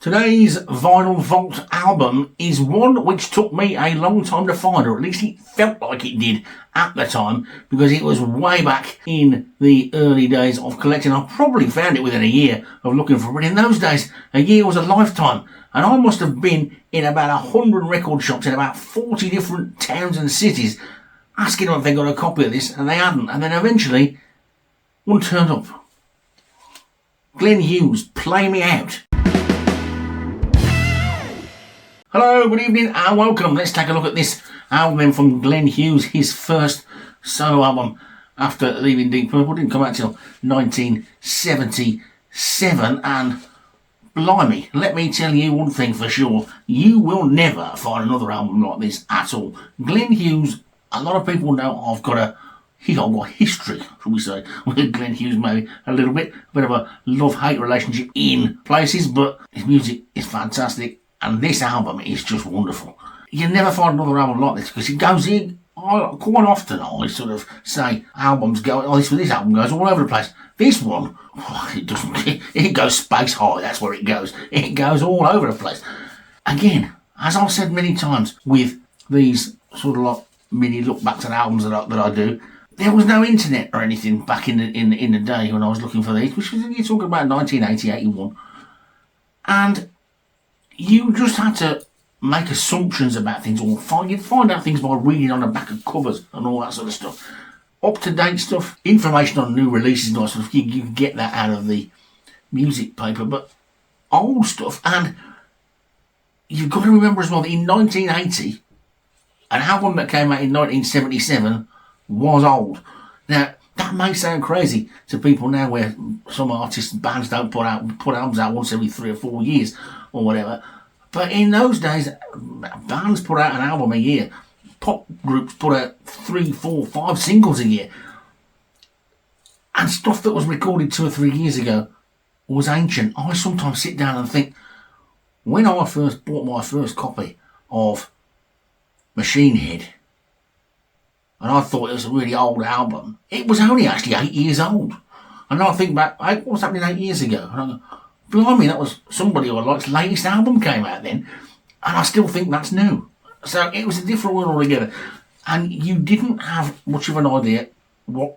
Today's Vinyl Vault album is one which took me a long time to find, or at least it felt like it did at the time, because it was way back in the early days of collecting. I probably found it within a year of looking for it. In those days, a year was a lifetime, and I must have been in about 100 record shops in about 40 different towns and cities asking them if they got a copy of this, and they hadn't. And then eventually, one turned up. Glenn Hughes, Play Me Out. Hello, good evening and welcome. Let's take a look at this album from Glenn Hughes, his first solo album after leaving Deep Purple. Didn't come out till 1977, and blimey, let me tell you one thing for sure, you will never find another album like this at all. Glenn Hughes, a lot of people know I've got history, shall we say, with Glenn Hughes, maybe a little bit, a bit of a love-hate relationship in places, but his music is fantastic. And this album is just wonderful. You never find another album like this because it goes in. Quite often I sort of say albums go, this album goes all over the place. This one, it doesn't. It goes space high. That's where it goes. It goes all over the place. Again, as I've said many times with these sort of like mini look backs at albums that I do, there was no internet or anything back in the day when I was looking for these, which was, you're talking about 1980, 81, and you just had to make assumptions about things, or you'd find out things by reading on the back of covers and all that sort of stuff. Up-to-date stuff, information on new releases and all that sort of stuff, you can get that out of the music paper, but old stuff, and you've got to remember as well that in 1980, an album that came out in 1977 was old. Now, that may sound crazy to people now, where some artists and bands don't put albums out once every 3 or 4 years or whatever. But in those days, bands put out an album a year. Pop groups put out 3, 4, 5 singles a year. And stuff that was recorded 2 or 3 years ago was ancient. I sometimes sit down and think, when I first bought my first copy of Machine Head, and I thought it was a really old album, it was only actually 8 years old. And I think back, what was happening 8 years ago? And I go, blimey, that was somebody who I like's latest album came out then, and I still think that's new. So it was a different world altogether. And you didn't have much of an idea what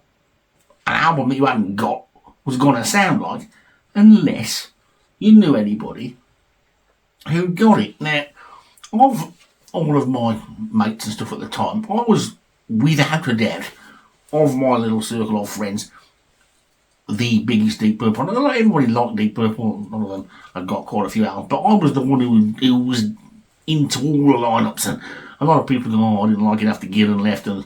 an album that you hadn't got was going to sound like, unless you knew anybody who got it. Now, of all of my mates and stuff at the time, I was, without a doubt, of my little circle of friends, the biggest Deep Purple. And everybody liked Deep Purple. None of them had got quite a few albums, but I was the one who was into all the lineups. And a lot of people go, I didn't like it after Gillan left, and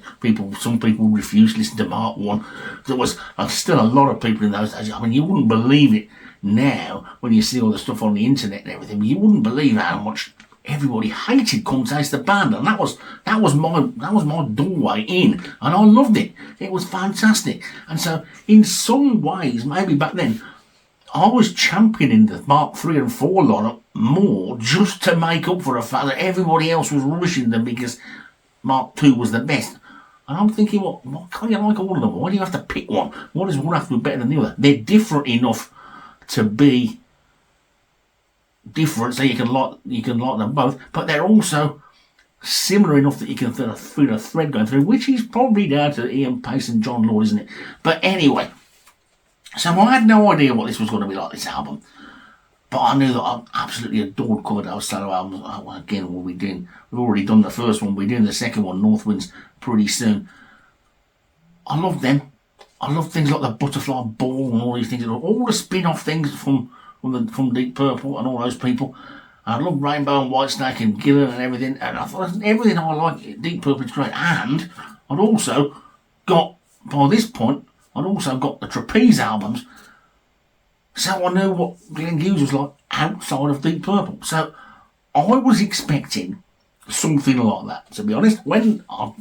some people refused to listen to Mark 1. There was still a lot of people in those days. I mean, you wouldn't believe it now when you see all the stuff on the internet and everything, but you wouldn't believe how much everybody hated Come Taste the Band, and that was my doorway in, and I loved it. It was fantastic. And so in some ways, maybe back then, I was championing the Mark 3 and 4 lineup more, just to make up for the fact that everybody else was rushing them because Mark 2 was the best. And I'm thinking, well, why can't you like all of them? Why do you have to pick one? Why does one have to be better than the other? They're different enough to be different, so you can like them both, but they're also similar enough that you can feel a thread going through, which is probably down to Ian Pace and John Lord, isn't it? But anyway, so I had no idea what this was going to be like, this album, but I knew that I absolutely adored Coverdale's solo albums. Again, we've already done the first one, we're doing the second one, North Winds, pretty soon. I love them. I love things like the Butterfly Ball and all these things, all the spin-off things from Deep Purple and all those people. I love Rainbow and Whitesnake and Gillan and everything, and I thought everything I like Deep Purple is great. And I'd also got, by this point, the Trapeze albums, so I knew what Glenn Hughes was like outside of Deep Purple. So I was expecting something like that, to be honest. When I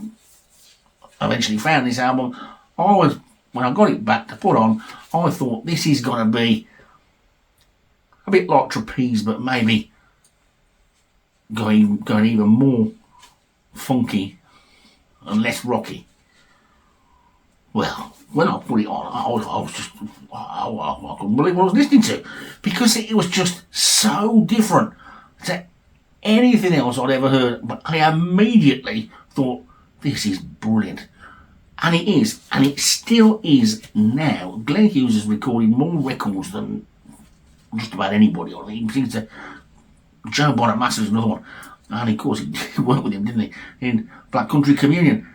eventually found this album, when I got it back to put on, I thought this is going to be a bit like Trapeze, but maybe going even more funky and less rocky. Well, when I put it on, I was just, I couldn't believe what I was listening to, because it was just so different to anything else I'd ever heard. But I immediately thought, this is brilliant. And it is, and it still is now. Glenn Hughes has recorded more records than just about anybody on it. He seems to, Joe Bonamassa is another one. And of course, he worked with him, didn't he, in Black Country Communion.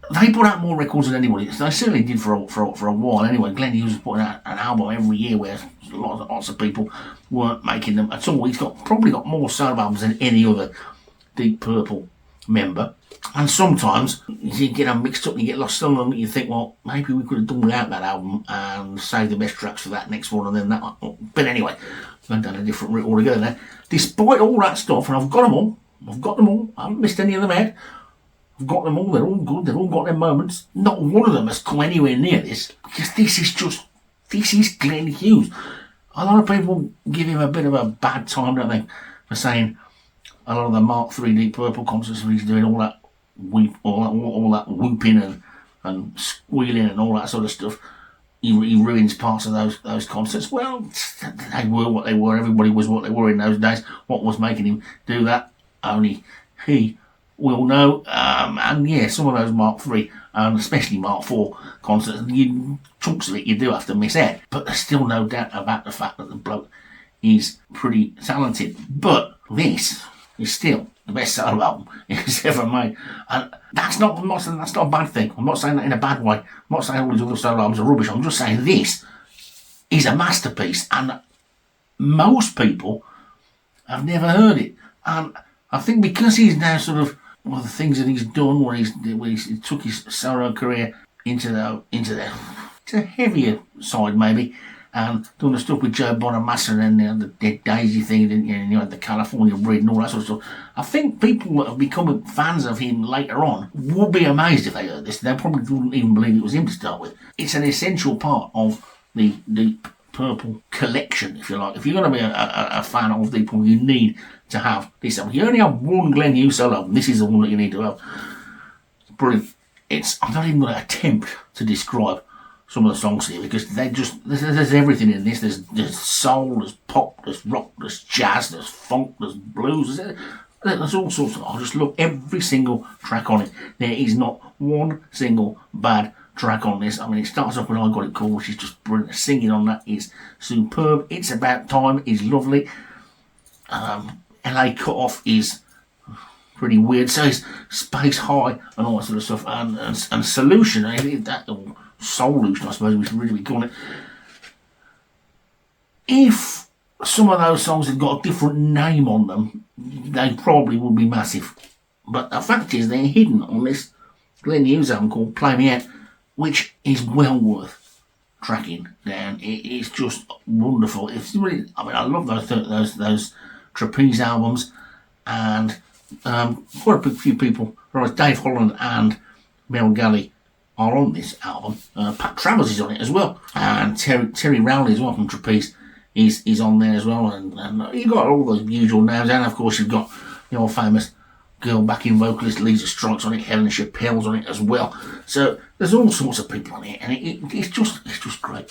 They put out more records than anybody. They certainly did for a while anyway. Glenn Hughes was putting out an album every year, where lots of people weren't making them at all. He's probably got more solo albums than any other Deep Purple member. And sometimes you get them mixed up and you get lost on them, and you think, well, maybe we could have done without that album and saved the best tracks for that next one and then that one. But anyway, I've done a different route altogether now. Despite all that stuff, and I've got them all. I haven't missed any of them out. I've got them all, they're all good, they've all got their moments. Not one of them has come anywhere near this, because this is Glenn Hughes. A lot of people give him a bit of a bad time, don't they, for saying a lot of the Mark III Deep Purple concerts where he's doing all that all that whooping and squealing and all that sort of stuff. He ruins parts of those concerts. Well, they were what they were. Everybody was what they were in those days. What was making him do that? Only he will know. And yeah, some of those Mark III and especially Mark IV concerts, chunks of it you do have to miss out. But there's still no doubt about the fact that the bloke is pretty talented. But this is still the best solo album he's ever made. And that's not a bad thing. I'm not saying that in a bad way. I'm not saying all these other solo albums are rubbish. I'm just saying this is a masterpiece, and most people have never heard it. And I think because he's now sort of, well, the things that he's done, where he took his solo career into the heavier side maybe, and done the stuff with Joe Bonamassa and then the Dead Daisy thing, and you had the California Breed and all that sort of stuff. I think people that have become fans of him later on would be amazed if they heard this. They probably wouldn't even believe it was him to start with. It's an essential part of the Deep Purple collection, if you like. If you're going to be a fan of Deep Purple, you need to have this album. You only have one Glenn Hughes solo album. This is the one that you need to have. It's brilliant. I'm not even going to attempt to describe some of the songs here, because there's everything in this. There's soul, there's pop, there's rock, there's jazz, there's funk, there's blues, there's all sorts of. I just love every single track on it. There is not one single bad track on this. I mean, it starts off with I Got It Cool, which is just brilliant. The singing on that is superb. It's About Time is lovely. LA Cut Off is pretty weird. So is Space High and all that sort of stuff. And Solution, that Solution, I suppose we should really be calling it. If some of those songs had got a different name on them, they probably would be massive. But the fact is, they're hidden on this Glenn Hughes album called Play Me Out, which is well worth tracking down. It's just wonderful. It's really, I mean, I love those Trapeze albums, and quite a few people, right, Dave Holland and Mel Galley, are on this album. Pat Travers is on it as well, and Terry Rowley as well from Trapeze is on there as well, and you've got all the usual names, and of course you've got the old famous girl backing vocalist Lisa Strikes on it, Helen Chappelle's on it as well. So there's all sorts of people on it, and it's just great.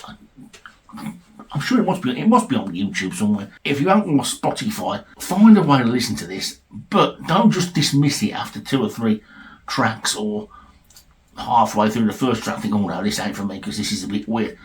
I'm sure it must be on YouTube somewhere. If you haven't got Spotify, find a way to listen to this, but don't just dismiss it after 2 or 3 tracks, or halfway through the first track think, oh no, this ain't for me because this is a bit weird.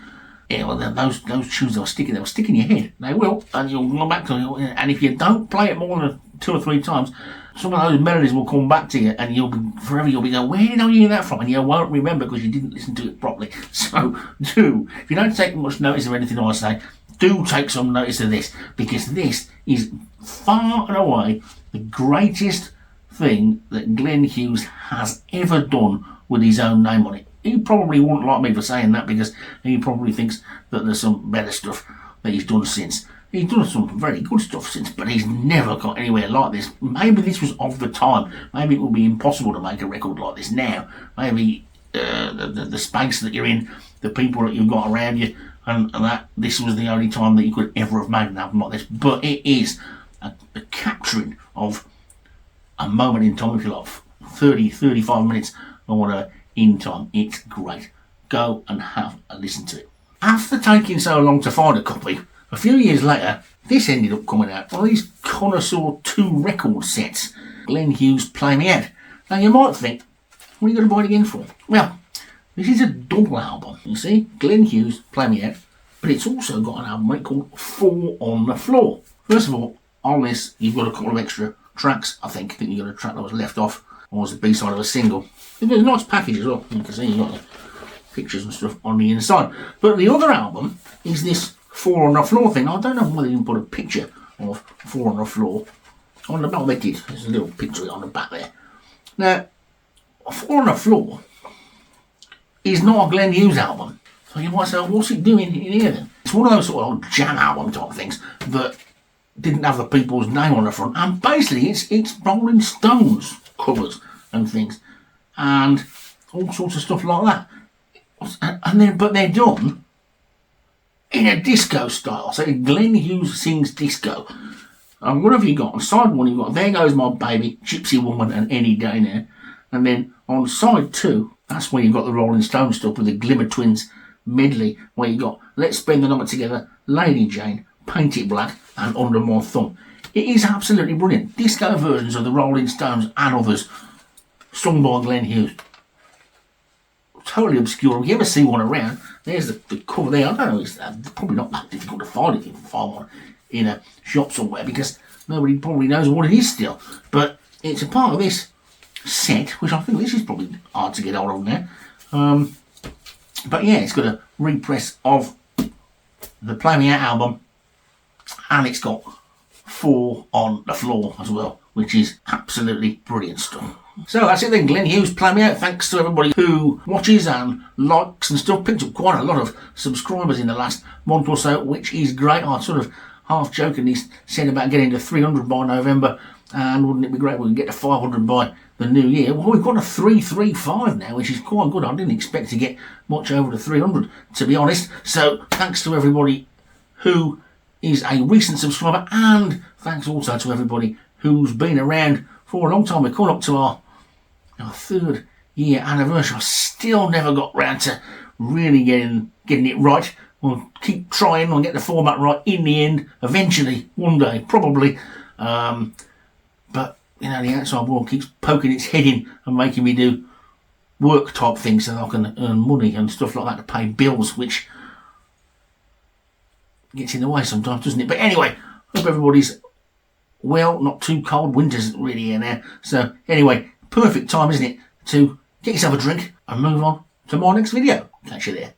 Yeah, well, those tunes they'll stick in your head. They will, and you'll go back to it. And if you don't play it more than 2 or 3 times, some of those melodies will come back to you, and you'll be going, where did I hear that from? And you won't remember because you didn't listen to it properly. So if you don't take much notice of anything I say, do take some notice of this, because this is far and away the greatest thing that Glenn Hughes has ever done with his own name on it. He probably wouldn't like me for saying that, because he probably thinks that there's some better stuff that he's done since. He's done some very good stuff since, but he's never got anywhere like this. Maybe this was of the time. Maybe it would be impossible to make a record like this now. Maybe the space that you're in, the people that you've got around you, and that this was the only time that you could ever have made an album like this. But it is a capturing of a moment in time, if you like, 30, 35 minutes or whatever in time. It's great. go and have a listen to it. After taking so long to find a copy, a few years later, this ended up coming out on these Connoisseur 2 record sets. Glenn Hughes Play Me Out. Now you might think, what are you going to buy it again for? Well, this is a double album, you see. Glenn Hughes Play Me Out, but it's also got an album called Four on the Floor. First of all, on this, you've got a couple of extra tracks, I think. You've got a track that was left off, or was the B-side of a single. There's a nice package as well. You can see you've got the pictures and stuff on the inside. But the other album is this Four on the Floor thing. I don't know whether you can put a picture of Four on the Floor on the back. They did. There's a little picture on the back there. Now, Four on the Floor is not a Glenn Hughes album. So you might say, what's it doing in here then? It's one of those sort of jam album type things that didn't have the people's name on the front. And basically, it's Rolling Stones covers and things. And all sorts of stuff like that. But they're done in a disco style. So Glenn Hughes sings disco. And what have you got? On side one, you've got There Goes My Baby, Gypsy Woman, and Any Day Now. And then on side two, that's where you've got the Rolling Stones stuff with the Glimmer Twins Medley, where you've got Let's Spend the Night Together, Lady Jane, Paint It Black, and Under My Thumb. It is absolutely brilliant. Disco versions of the Rolling Stones and others, sung by Glenn Hughes. Totally obscure. If you ever see one around, there's the cover there. I don't know, it's probably not that difficult to find if you can find one in a shop somewhere, because nobody probably knows what it is still. But it's a part of this set, which I think this is probably hard to get hold of now. But yeah, it's got a repress of the Play Me Out album, and it's got Four on the Floor as well, which is absolutely brilliant stuff. So that's it then, Glenn Hughes Play Me Out. Thanks to everybody who watches and likes and stuff. Picked up quite a lot of subscribers in the last month or so, which is great. I sort of half jokingly said about getting to 300 by November, and wouldn't it be great if we can get to 500 by the new year? Well, we've got a 335 now, which is quite good. I didn't expect to get much over the 300, to be honest. So thanks to everybody who is a recent subscriber, and thanks also to everybody who's been around for a long time. We're coming up to our 3rd year anniversary. I still never got round to really getting it right. We'll keep trying and get the format right in the end, eventually, one day, probably. But, you know, the outside world keeps poking its head in and making me do work type things so that I can earn money and stuff like that to pay bills, which gets in the way sometimes, doesn't it? But anyway, hope everybody's well, not too cold. Winter's really here now. So anyway, perfect time, isn't it, to get yourself a drink and move on to my next video. Catch you there.